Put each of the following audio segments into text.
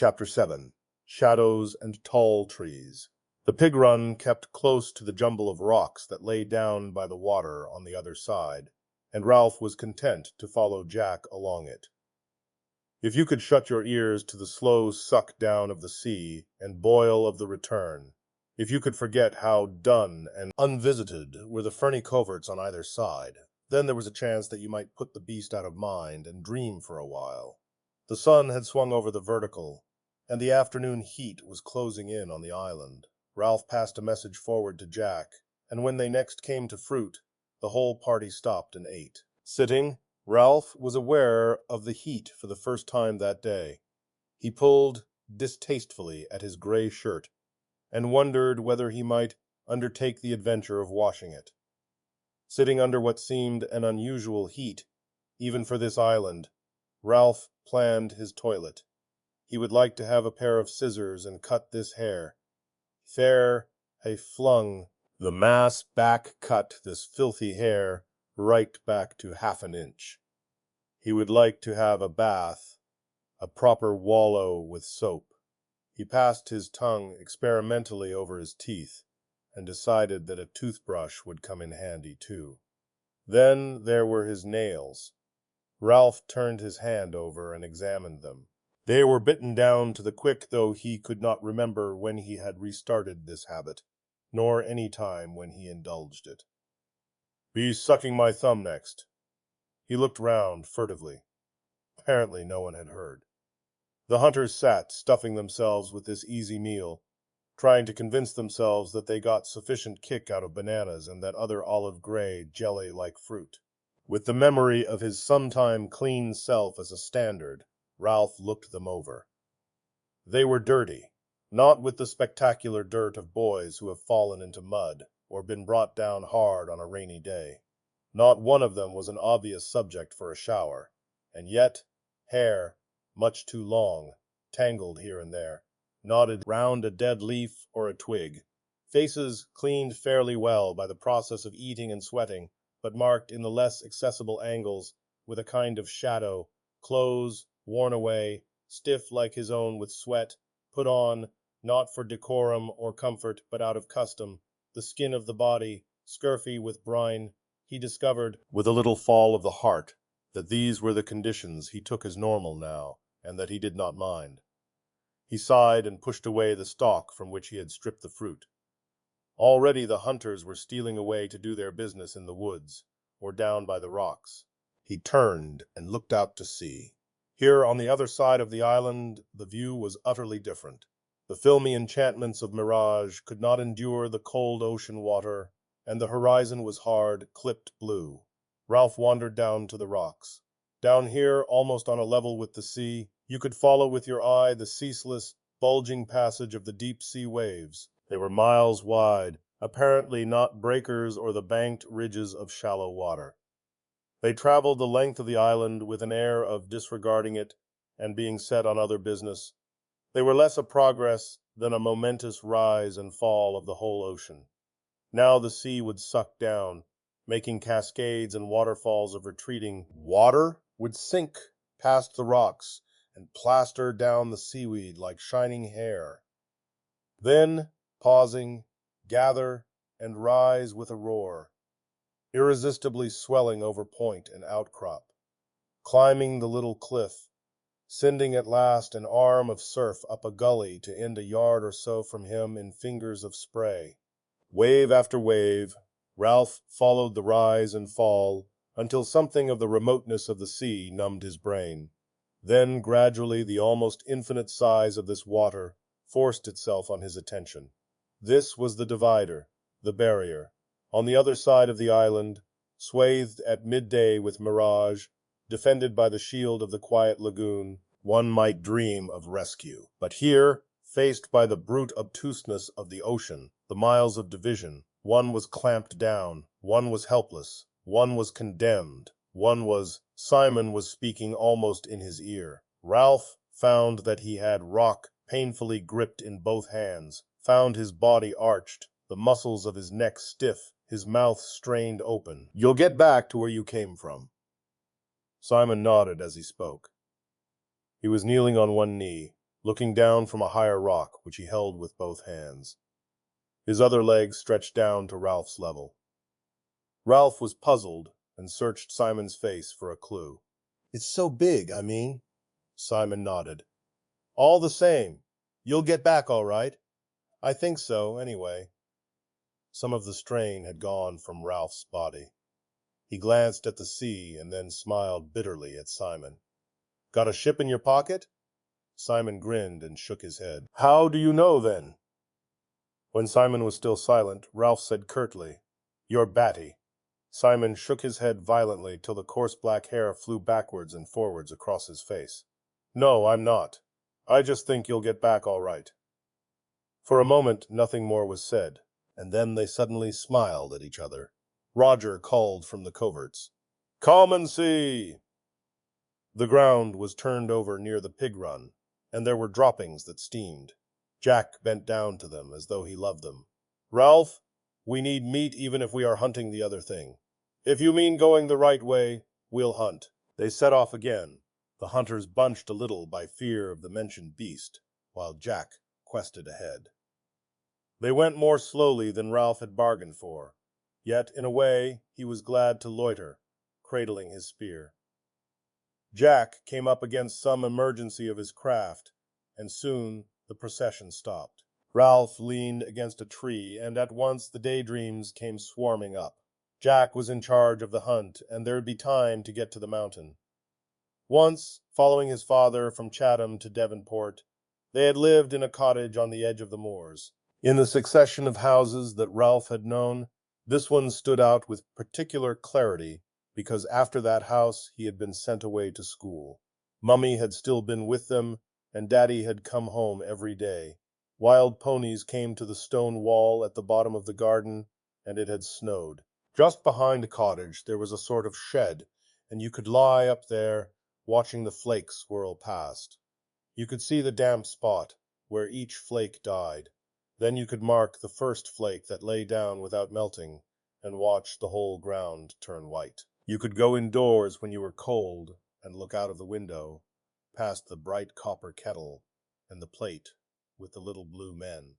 Chapter 7. Shadows and Tall Trees. The pig run kept close to the jumble of rocks that lay down by the water on the other side, and Ralph was content to follow Jack along it. If you could shut your ears to the slow suck down of the sea and boil of the return, if you could forget how dun and unvisited were the ferny coverts on either side, then there was a chance that you might put the beast out of mind and dream for a while. The sun had swung over the vertical, and the afternoon heat was closing in on the island. Ralph passed a message forward to Jack, and when they next came to fruit, the whole party stopped and ate. Sitting, Ralph was aware of the heat for the first time that day. He pulled distastefully at his gray shirt, and wondered whether he might undertake the adventure of washing it. Sitting under what seemed an unusual heat, even for this island, Ralph planned his toilet. He would like to have a pair of scissors and cut this hair. There he flung the mass back cut this filthy hair right back to half an inch. He would like to have a bath, a proper wallow with soap. He passed his tongue experimentally over his teeth, and decided that a toothbrush would come in handy too. Then there were his nails. Ralph turned his hand over and examined them. They were bitten down to the quick, though he could not remember when he had restarted this habit, nor any time when he indulged it. "Be sucking my thumb next." He looked round furtively. Apparently no one had heard. The hunters sat, stuffing themselves with this easy meal, trying to convince themselves that they got sufficient kick out of bananas and that other olive-gray, jelly-like fruit. With the memory of his sometime clean self as a standard, Ralph looked them over. They were dirty, not with the spectacular dirt of boys who have fallen into mud or been brought down hard on a rainy day. Not one of them was an obvious subject for a shower, and yet hair, much too long, tangled here and there, knotted round a dead leaf or a twig. Faces cleaned fairly well by the process of eating and sweating, but marked in the less accessible angles with a kind of shadow. Clothes worn away, stiff like his own with sweat, put on, not for decorum or comfort, but out of custom. The skin of the body, scurfy with brine. He discovered, with a little fall of the heart, that these were the conditions he took as normal now, and that he did not mind. He sighed and pushed away the stalk from which he had stripped the fruit. Already the hunters were stealing away to do their business in the woods, or down by the rocks. He turned and looked out to sea. Here on the other side of the island the view was utterly different. The filmy enchantments of mirage could not endure the cold ocean water, and the horizon was hard, clipped blue. Ralph wandered down to the rocks. Down here, almost on a level with the sea, you could follow with your eye the ceaseless, bulging passage of the deep-sea waves. They were miles wide, apparently not breakers or the banked ridges of shallow water. They traveled the length of the island with an air of disregarding it and being set on other business. They were less a progress than a momentous rise and fall of the whole ocean. Now the sea would suck down, making cascades and waterfalls of retreating water, would sink past the rocks and plaster down the seaweed like shining hair. Then, pausing, gather and rise with a roar, irresistibly swelling over point and outcrop, climbing the little cliff, sending at last an arm of surf up a gully to end a yard or so from him in fingers of spray. Wave after wave, Ralph followed the rise and fall until something of the remoteness of the sea numbed his brain. Then gradually the almost infinite size of this water forced itself on his attention. This was the divider, the barrier. On the other side of the island, swathed at midday with mirage, defended by the shield of the quiet lagoon, one might dream of rescue. But here, faced by the brute obtuseness of the ocean, the miles of division, one was clamped down, one was helpless, one was condemned, one was— Simon was speaking almost in his ear. Ralph found that he had rock painfully gripped in both hands, found his body arched, the muscles of his neck stiff, his mouth strained open. "You'll get back to where you came from." Simon nodded as he spoke. He was kneeling on one knee, looking down from a higher rock, which he held with both hands. His other leg stretched down to Ralph's level. Ralph was puzzled and searched Simon's face for a clue. "It's so big, I mean." Simon nodded. "All the same, you'll get back all right." "I think so, anyway." Some of the strain had gone from Ralph's body. He glanced at the sea and then smiled bitterly at Simon. "Got a ship in your pocket?" Simon grinned and shook his head. "How do you know, then?" When Simon was still silent, Ralph said curtly, "You're batty." Simon shook his head violently till the coarse black hair flew backwards and forwards across his face. "No, I'm not. I just think you'll get back all right." For a moment nothing more was said, and then they suddenly smiled at each other. Roger called from the coverts, "Come and see!" The ground was turned over near the pig run, and there were droppings that steamed. Jack bent down to them as though he loved them. "Ralph, we need meat even if we are hunting the other thing. If you mean going the right way, we'll hunt." They set off again, the hunters bunched a little by fear of the mentioned beast, while Jack quested ahead. They went more slowly than Ralph had bargained for, yet in a way he was glad to loiter, cradling his spear. Jack came up against some emergency of his craft, and soon the procession stopped. Ralph leaned against a tree, and at once the daydreams came swarming up. Jack was in charge of the hunt, and there'd be time to get to the mountain. Once, following his father from Chatham to Devonport, they had lived in a cottage on the edge of the moors. In the succession of houses that Ralph had known, this one stood out with particular clarity because after that house he had been sent away to school. Mummy had still been with them, and Daddy had come home every day. Wild ponies came to the stone wall at the bottom of the garden, and it had snowed. Just behind the cottage there was a sort of shed, and you could lie up there watching the flakes swirl past. You could see the damp spot where each flake died. Then you could mark the first flake that lay down without melting and watch the whole ground turn white. You could go indoors when you were cold and look out of the window, past the bright copper kettle and the plate with the little blue men.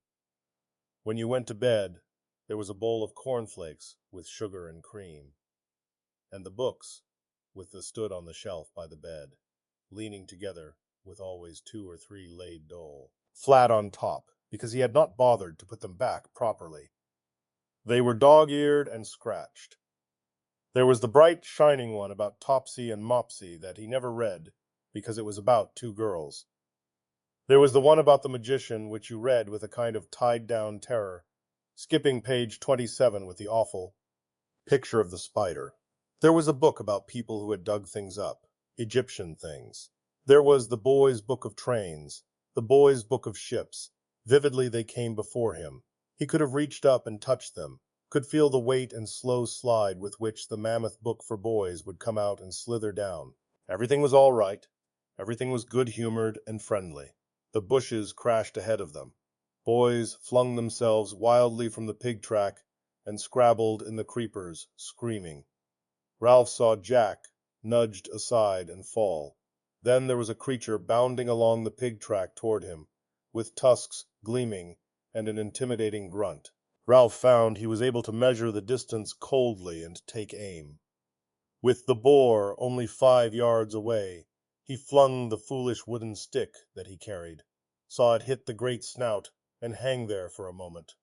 When you went to bed, there was a bowl of cornflakes with sugar and cream, and the books stood on the shelf by the bed, leaning together with always 2 or 3 laid dole, flat on top, because he had not bothered to put them back properly. They were dog-eared and scratched. There was the bright, shining one about Topsy and Mopsy that he never read because it was about 2 girls. There was the one about the magician which you read with a kind of tied-down terror, skipping page 27 with the awful picture of the spider. There was a book about people who had dug things up, Egyptian things. There was the boy's book of trains, the boy's book of ships. Vividly they came before him. He could have reached up and touched them, could feel the weight and slow slide with which the mammoth book for boys would come out and slither down. Everything was all right. Everything was good-humored and friendly. The bushes crashed ahead of them. Boys flung themselves wildly from the pig track and scrabbled in the creepers, screaming. Ralph saw Jack nudged aside and fall. Then there was a creature bounding along the pig track toward him, with tusks gleaming and an intimidating grunt. Ralph found he was able to measure the distance coldly and take aim. With the boar only 5 yards away, he flung the foolish wooden stick that he carried, saw it hit the great snout and hang there for a moment.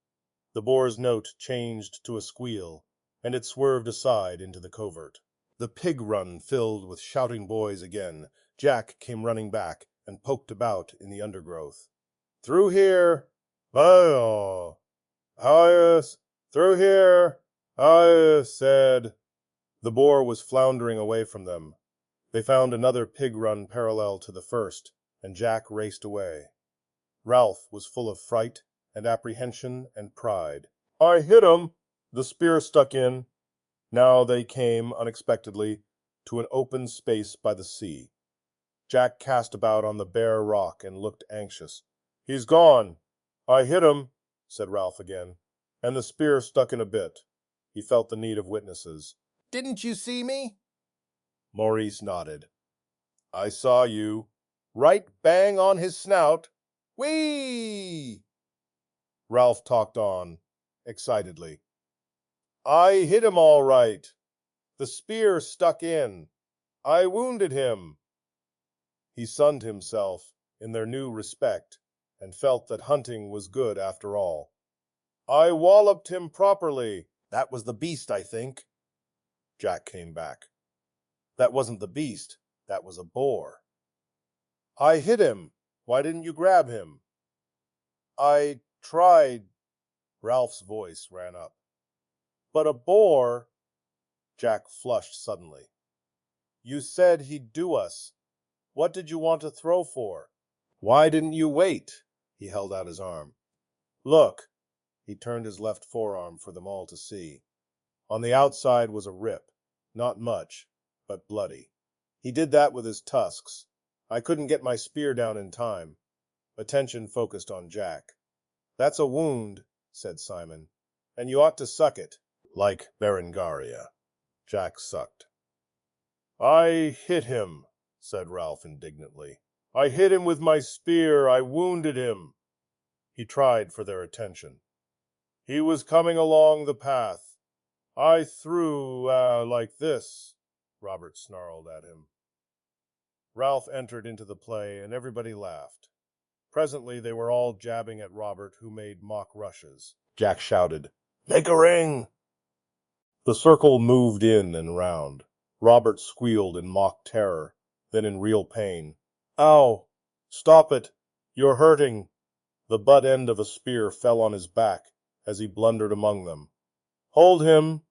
The boar's note changed to a squeal, and it swerved aside into the covert. The pig run filled with shouting boys again. Jack came running back and poked about in the undergrowth. "Through here! Oh, yes, through here! I said." The boar was floundering away from them. They found another pig run parallel to the first, and Jack raced away. Ralph was full of fright and apprehension and pride. "I hit 'em!" The spear stuck in. Now they came, unexpectedly, to an open space by the sea. Jack cast about on the bare rock and looked anxious. "He's gone. I hit him," said Ralph again, "and the spear stuck in a bit." He felt the need of witnesses. "Didn't you see me?" Maurice nodded. "I saw you." right bang on his snout. Whee! Ralph talked on, excitedly. I hit him all right. The spear stuck in. I wounded him. He sunned himself in their new respect and felt that hunting was good after all. I walloped him properly. That was the beast, I think. Jack came back. That wasn't the beast. That was a boar. I hit him. Why didn't you grab him? I tried. Ralph's voice ran up. But a boar... Jack flushed suddenly. You said he'd do us. What did you want to throw for? Why didn't you wait? He held out his arm. Look. He turned his left forearm for them all to see. On the outside was a rip. Not much, but bloody. He did that with his tusks. I couldn't get my spear down in time. Attention focused on Jack. That's a wound, said Simon, and you ought to suck it. Like Berengaria. Jack sucked. I hit him, said Ralph indignantly. I hit him with my spear. I wounded him. He tried for their attention. He was coming along the path. I threw, like this, Robert snarled at him. Ralph entered into the play, and everybody laughed. Presently they were all jabbing at Robert, who made mock rushes. Jack shouted, Make a ring! The circle moved in and round. Robert squealed in mock terror, then in real pain. Ow! Stop it! You're hurting! The butt end of a spear fell on his back as he blundered among them. Hold him!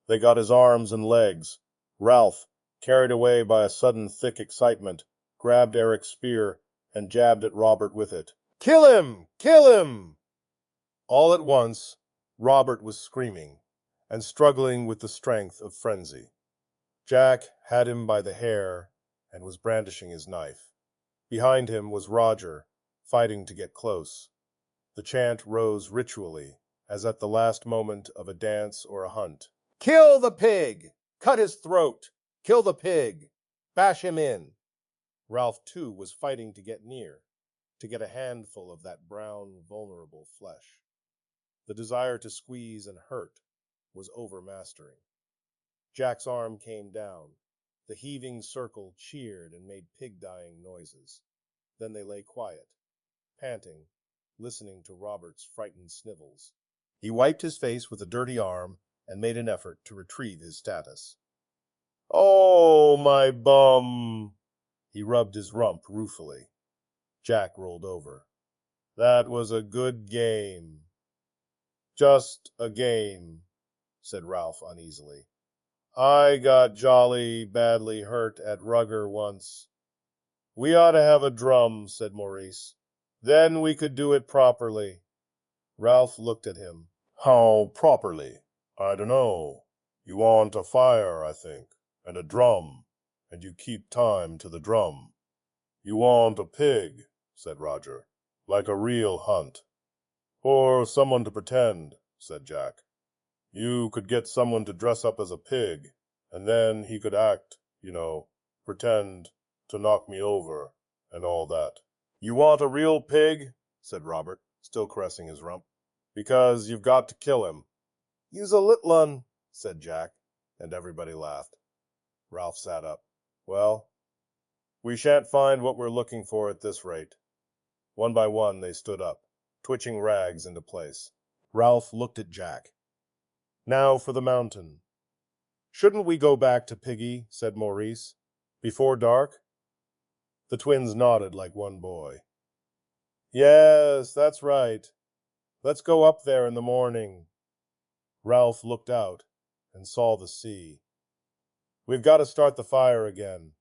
They got his arms and legs. Ralph, carried away by a sudden thick excitement, grabbed Eric's spear and jabbed at Robert with it. Kill him! Kill him! All at once, Robert was screaming and struggling with the strength of frenzy. Jack had him by the hair and was brandishing his knife. Behind him was Roger, fighting to get close. The chant rose ritually, as at the last moment of a dance or a hunt. Kill the pig! Cut his throat! Kill the pig! Bash him in! Ralph, too, was fighting to get near, to get a handful of that brown, vulnerable flesh. The desire to squeeze and hurt was overmastering. Jack's arm came down. The heaving circle cheered and made pig-dying noises. Then they lay quiet, panting, listening to Robert's frightened snivels. He wiped his face with a dirty arm and made an effort to retrieve his status. Oh, my bum! He rubbed his rump ruefully. Jack rolled over. That was a good game. Just a game, said Ralph uneasily. I got jolly badly hurt at rugger once. We ought to have a drum, said Maurice. Then we could do it properly. Ralph looked at him. How properly? I dunno. You want a fire, I think, and a drum, and you keep time to the drum. You want a pig, said Roger, like a real hunt. Or someone to pretend, said Jack. You could get someone to dress up as a pig, and then he could act, pretend to knock me over, and all that. You want a real pig, said Robert, still caressing his rump, because you've got to kill him. Use a little un, said Jack, and everybody laughed. Ralph sat up. Well, we shan't find what we're looking for at this rate. One by one they stood up, twitching rags into place. Ralph looked at Jack. Now for the mountain. Shouldn't we go back to Piggy, said Maurice, before dark? The twins nodded like one boy. Yes, that's right. Let's go up there in the morning. Ralph looked out and saw the sea. We've got to start the fire again.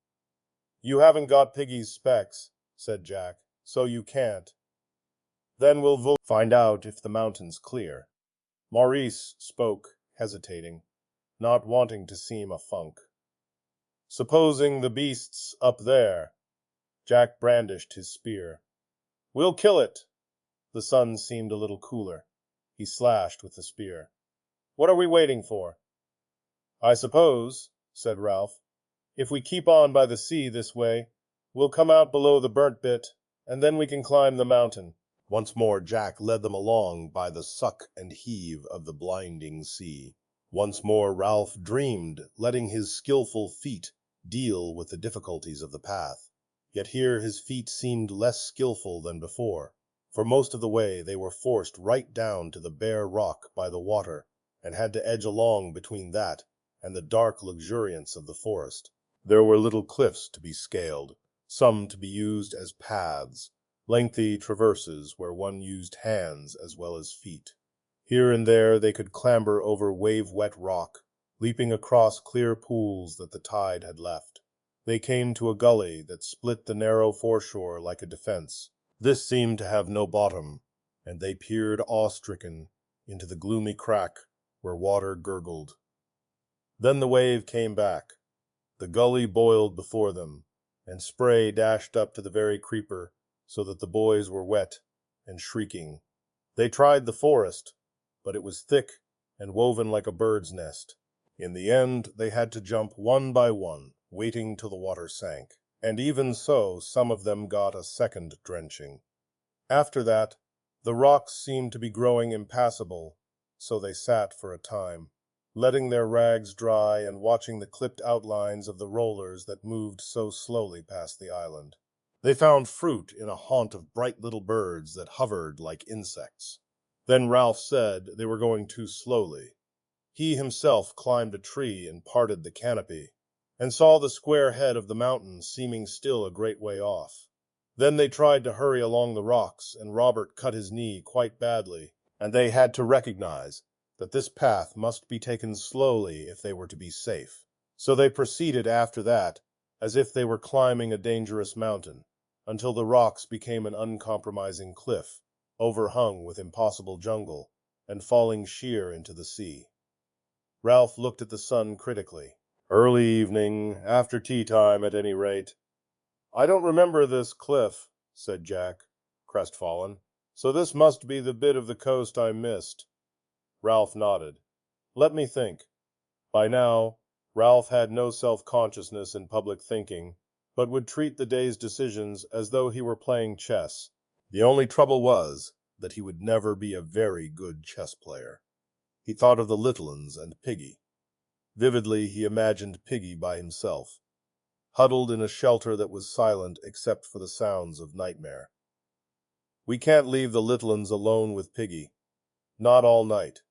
You haven't got Piggy's specs, said Jack, so you can't. Then we'll find out if the mountain's clear. Maurice spoke, hesitating, not wanting to seem a funk. Supposing the beast's up there? Jack brandished his spear. We'll kill it. The sun seemed a little cooler. He slashed with the spear. What are we waiting for? I suppose, said Ralph, if we keep on by the sea this way, We'll come out below the burnt bit, and then we can climb the mountain." Once more Jack led them along by the suck and heave of the blinding sea. Once more Ralph dreamed, letting his skillful feet deal with the difficulties of the path. Yet here his feet seemed less skillful than before. For most of the way they were forced right down to the bare rock by the water, and had to edge along between that and the dark luxuriance of the forest. There were little cliffs to be scaled, some to be used as paths, lengthy traverses where one used hands as well as feet. Here and there they could clamber over wave-wet rock, leaping across clear pools that the tide had left. They came to a gully that split the narrow foreshore like a defense. This seemed to have no bottom, and they peered awe-stricken into the gloomy crack where water gurgled. Then the wave came back. The gully boiled before them, and spray dashed up to the very creeper, so that the boys were wet and shrieking. They tried the forest, but it was thick and woven like a bird's nest. In the end they had to jump one by one, waiting till the water sank, and even so some of them got a second drenching. After that, the rocks seemed to be growing impassable, so they sat for a time, letting their rags dry and watching the clipped outlines of the rollers that moved so slowly past the island. They found fruit in a haunt of bright little birds that hovered like insects. Then Ralph said they were going too slowly. He himself climbed a tree and parted the canopy, and saw the square head of the mountain seeming still a great way off. Then they tried to hurry along the rocks, and Robert cut his knee quite badly, and they had to recognize that this path must be taken slowly if they were to be safe. So they proceeded after that, as if they were climbing a dangerous mountain, until the rocks became an uncompromising cliff, overhung with impossible jungle, and falling sheer into the sea. Ralph looked at the sun critically. "Early evening, after tea time at any rate." "I don't remember this cliff," said Jack, crestfallen, "so this must be the bit of the coast I missed." Ralph nodded. "Let me think." By now, Ralph had no self-consciousness in public thinking, but would treat the day's decisions as though he were playing chess. The only trouble was that he would never be a very good chess player. He thought of the little uns and Piggy. Vividly he imagined Piggy by himself, huddled in a shelter that was silent except for the sounds of nightmare. "We can't leave the little uns alone with Piggy. Not all night."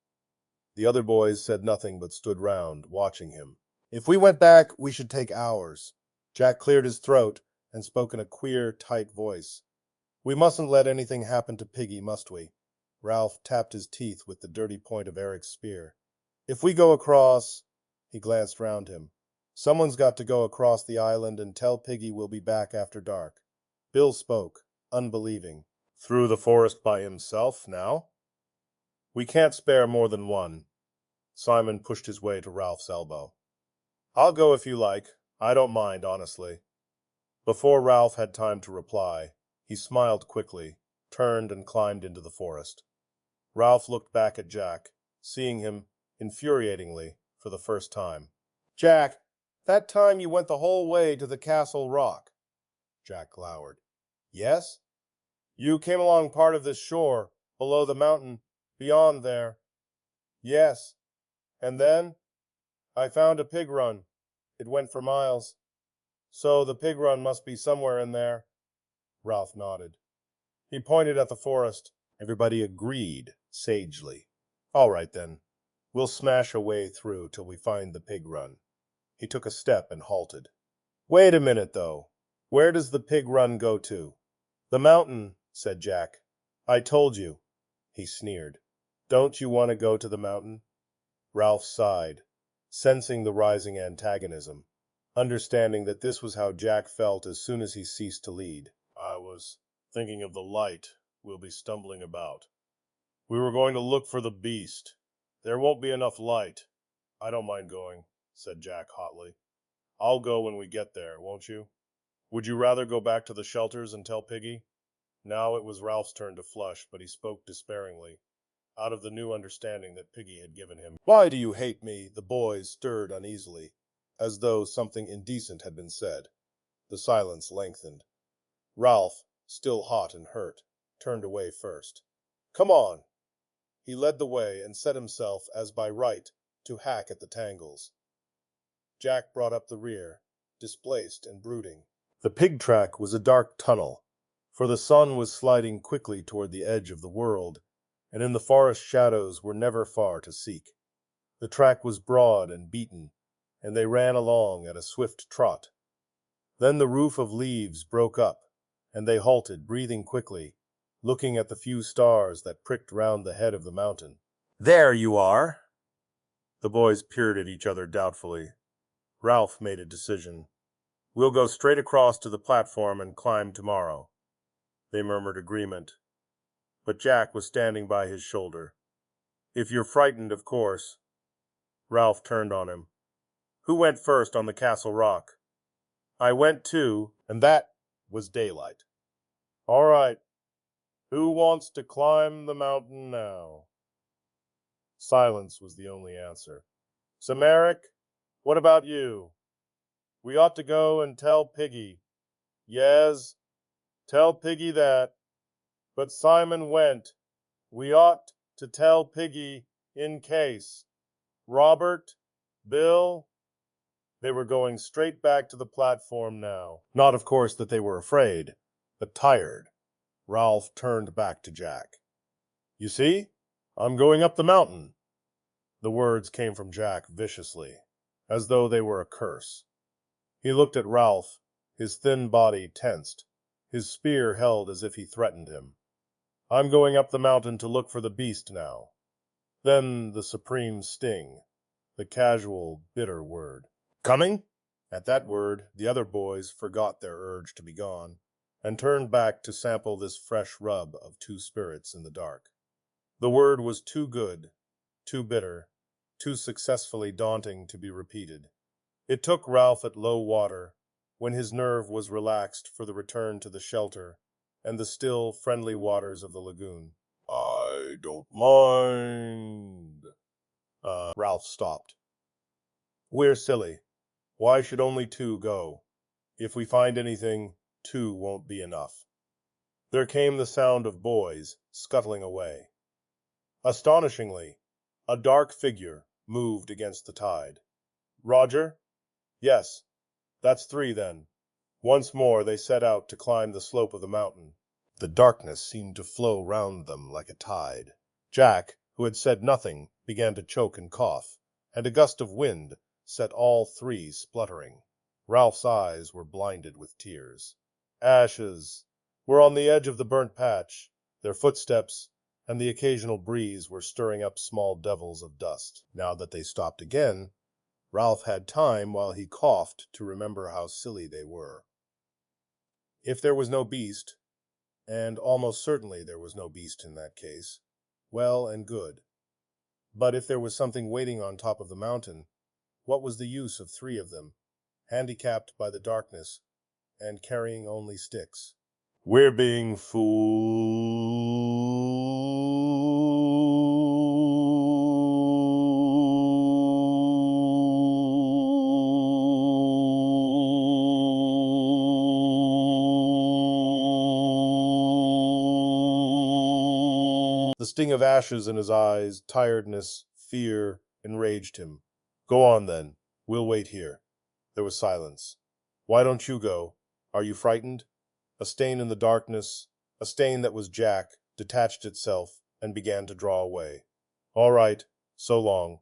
The other boys said nothing but stood round, watching him. "If we went back, we should take hours." Jack cleared his throat and spoke in a queer, tight voice. "We mustn't let anything happen to Piggy, must we?" Ralph tapped his teeth with the dirty point of Eric's spear. "If we go across—" He glanced round him. "Someone's got to go across the island and tell Piggy we'll be back after dark." Bill spoke, unbelieving. "Through the forest by himself, now?" "We can't spare more than one." Simon pushed his way to Ralph's elbow. "I'll go if you like. I don't mind, honestly." Before Ralph had time to reply, he smiled quickly, turned and climbed into the forest. Ralph looked back at Jack, seeing him, infuriatingly, for the first time. "Jack, that time you went the whole way to the Castle Rock." Jack glowered. "Yes?" "You came along part of this shore, below the mountain, beyond there." "Yes. And then?" "I found a pig run. It went for miles. So the pig run must be somewhere in there." Ralph nodded. He pointed at the forest. Everybody agreed, sagely. "All right, then. We'll smash a way through till we find the pig run." He took a step and halted. "Wait a minute, though. Where does the pig run go to?" "The mountain," said Jack. "I told you." He sneered. "Don't you want to go to the mountain?" Ralph sighed, sensing the rising antagonism, understanding that this was how Jack felt as soon as he ceased to lead. "I was thinking of the light we'll be stumbling about. We were going to look for the beast. There won't be enough light." "I don't mind going," said Jack hotly. "I'll go when we get there, won't you? Would you rather go back to the shelters and tell Piggy?" Now it was Ralph's turn to flush, but he spoke despairingly, out of the new understanding that Piggy had given him. "Why do you hate me?" The boys stirred uneasily, as though something indecent had been said. The silence lengthened. Ralph, still hot and hurt, turned away first. "Come on!" He led the way and set himself, as by right, to hack at the tangles. Jack brought up the rear, displaced and brooding. The pig track was a dark tunnel, for the sun was sliding quickly toward the edge of the world, and in the forest shadows were never far to seek. The track was broad and beaten, and they ran along at a swift trot. Then the roof of leaves broke up, and they halted, breathing quickly, looking at the few stars that pricked round the head of the mountain. "There you are!" The boys peered at each other doubtfully. Ralph made a decision. "We'll go straight across to the platform and climb tomorrow." They murmured agreement, but Jack was standing by his shoulder. "If you're frightened, of course." Ralph turned on him. "Who went first on the castle rock?" "I went too," and that was daylight. "All right. Who wants to climb the mountain now?" Silence was the only answer. "Samaric, what about you?" "We ought to go and tell Piggy." "Yes, tell Piggy that." "But Simon went." "We ought to tell Piggy in case." "Robert, Bill." They were going straight back to the platform now. Not, of course, that they were afraid, but tired. Ralph turned back to Jack. "You see, I'm going up the mountain." The words came from Jack viciously, as though they were a curse. He looked at Ralph, his thin body tensed, his spear held as if he threatened him. "I'm going up the mountain to look for the beast now." Then the supreme sting, the casual, bitter word. "Coming?" At that word, the other boys forgot their urge to be gone, and turned back to sample this fresh rub of two spirits in the dark. The word was too good, too bitter, too successfully daunting to be repeated. It took Ralph at low water, when his nerve was relaxed for the return to the shelter and the still, friendly waters of the lagoon. "I don't mind." Ralph stopped. "We're silly. Why should only two go? If we find anything, two won't be enough." There came the sound of boys scuttling away. Astonishingly, a dark figure moved against the tide. "Roger?" "Yes. That's three, then." Once more they set out to climb the slope of the mountain. The darkness seemed to flow round them like a tide. Jack, who had said nothing, began to choke and cough, and a gust of wind set all three spluttering. Ralph's eyes were blinded with tears. Ashes were on the edge of the burnt patch. Their footsteps and the occasional breeze were stirring up small devils of dust. Now that they stopped again, Ralph had time while he coughed to remember how silly they were. If there was no beast, and almost certainly there was no beast in that case, well and good. But if there was something waiting on top of the mountain, what was the use of three of them, handicapped by the darkness and carrying only sticks? "We're being The sting of ashes in his eyes, tiredness, fear, enraged him. "Go on, then. We'll wait here." There was silence. "Why don't you go? Are you frightened?" A stain in the darkness, a stain that was Jack, detached itself and began to draw away. "All right. So long."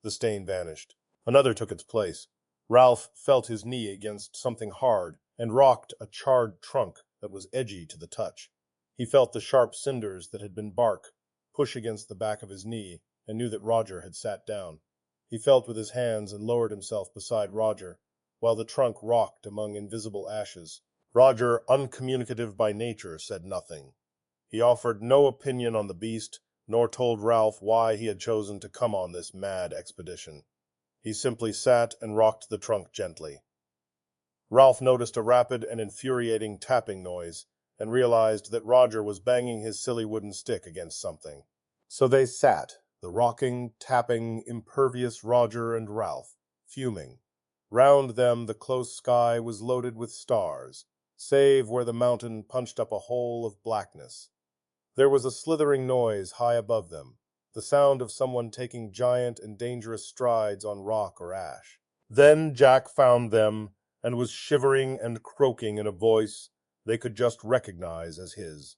The stain vanished. Another took its place. Ralph felt his knee against something hard and rocked a charred trunk that was edgy to the touch. He felt the sharp cinders that had been bark push against the back of his knee and knew that Roger had sat down. He felt with his hands and lowered himself beside Roger, while the trunk rocked among invisible ashes. Roger, uncommunicative by nature, said nothing. He offered no opinion on the beast, nor told Ralph why he had chosen to come on this mad expedition. He simply sat and rocked the trunk gently. Ralph noticed a rapid and infuriating tapping noise, and realized that Roger was banging his silly wooden stick against something. So they sat, the rocking, tapping, impervious Roger and Ralph, fuming, Round them the close sky was loaded with stars, save where the mountain punched up a hole of blackness. There was a slithering noise high above them, the sound of someone taking giant and dangerous strides on rock or ash. Then Jack found them and was shivering and croaking in a voice they could just recognize as his.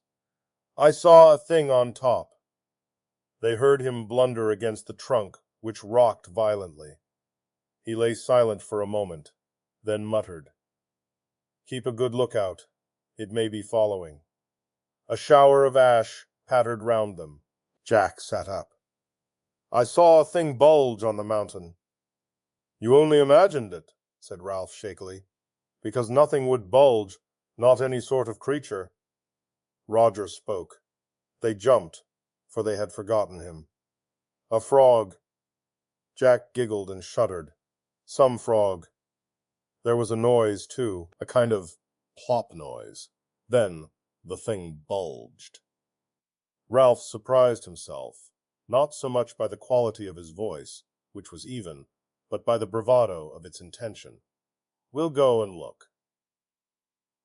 "I saw a thing on top." They heard him blunder against the trunk, which rocked violently. He lay silent for a moment, then muttered, "Keep a good lookout. It may be following." A shower of ash pattered round them. Jack sat up. "I saw a thing bulge on the mountain." "You only imagined it," said Ralph shakily, "because nothing would bulge, not any sort of creature." Roger spoke. They jumped, for they had forgotten him. "A frog." Jack giggled and shuddered. "Some frog." There was a noise, too, a kind of plop noise. Then the thing bulged. Ralph surprised himself, not so much by the quality of his voice, which was even, but by the bravado of its intention. "We'll go and look."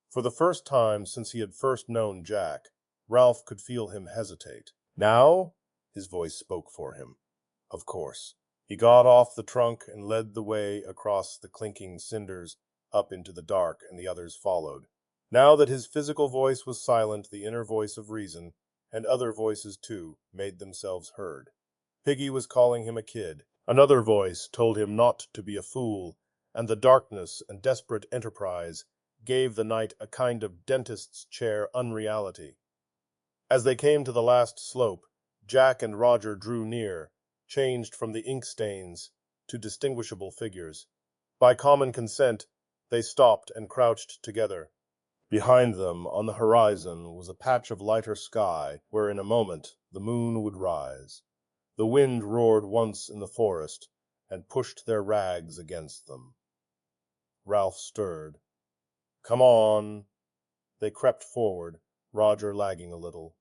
For the first time since he had first known Jack, Ralph could feel him hesitate. "Now?" His voice spoke for him. Of course. He got off the trunk and led the way across the clinking cinders up into the dark, and the others followed. Now that his physical voice was silent, the inner voice of reason, and other voices too, made themselves heard. Piggy was calling him a kid. Another voice told him not to be a fool, and the darkness and desperate enterprise gave the night a kind of dentist's chair unreality. As they came to the last slope, Jack and Roger drew near, changed from the ink stains to distinguishable figures. By common consent, they stopped and crouched together. Behind them, on the horizon, was a patch of lighter sky, where in a moment the moon would rise. The wind roared once in the forest, and pushed their rags against them. Ralph stirred. "Come on." They crept forward, Roger lagging a little.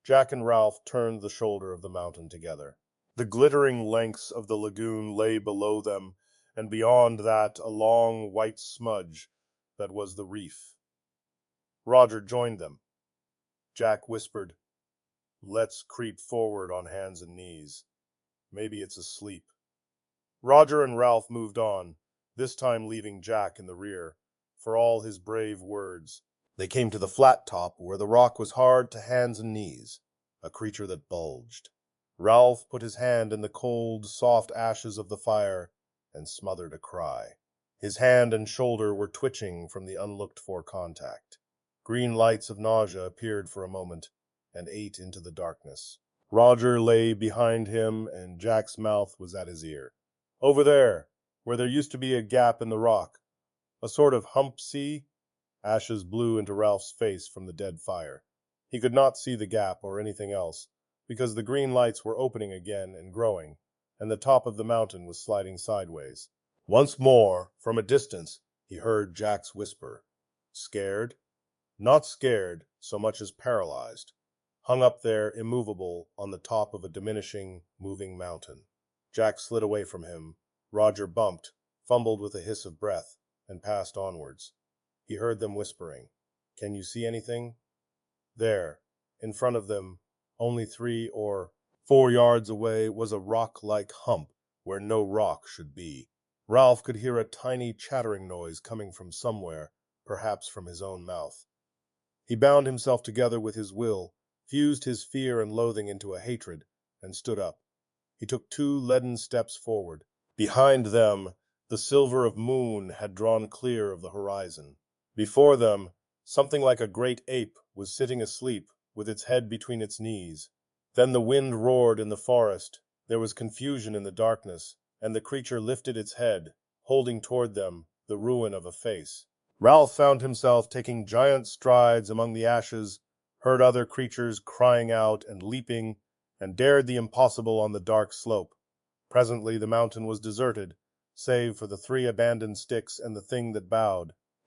Jack and Ralph turned the shoulder of the mountain together. The glittering lengths of the lagoon lay below them, and beyond that a long white smudge that was the reef. Roger joined them. Jack whispered, "Let's creep forward on hands and knees. Maybe it's asleep." Roger and Ralph moved on, this time leaving Jack in the rear, for all his brave words. They came to the flat top where the rock was hard to hands and knees, a creature that bulged. Ralph put his hand in the cold, soft ashes of the fire and smothered a cry. His hand and shoulder were twitching from the unlooked-for contact. Green lights of nausea appeared for a moment and ate into the darkness. Roger lay behind him, and Jack's mouth was at his ear. "Over there, where there used to be a gap in the rock. A sort of hump, see?" Ashes blew into Ralph's face from the dead fire. He could not see the gap or anything else, because the green lights were opening again and growing, and the top of the mountain was sliding sideways. Once more, from a distance, he heard Jack's whisper. "Scared?" Not scared so much as paralyzed, hung up there immovable on the top of a diminishing, moving mountain. Jack slid away from him. Roger bumped, fumbled with a hiss of breath, and passed onwards. He heard them whispering. "Can you see anything?" There, in front of them, only 3 or 4 yards away, was a rock-like hump where no rock should be. Ralph could hear a tiny chattering noise coming from somewhere, perhaps from his own mouth. He bound himself together with his will, fused his fear and loathing into a hatred, and stood up. He took 2 leaden steps forward. Behind them, the silver of moon had drawn clear of the horizon. Before them, something like a great ape was sitting asleep, with its head between its knees. Then the wind roared in the forest. There was confusion in the darkness, and the creature lifted its head, holding toward them the ruin of a face. Ralph found himself taking giant strides among the ashes, heard other creatures crying out and leaping, and dared the impossible on the dark slope. Presently the mountain was deserted, save for the 3 abandoned sticks and the thing that bowed.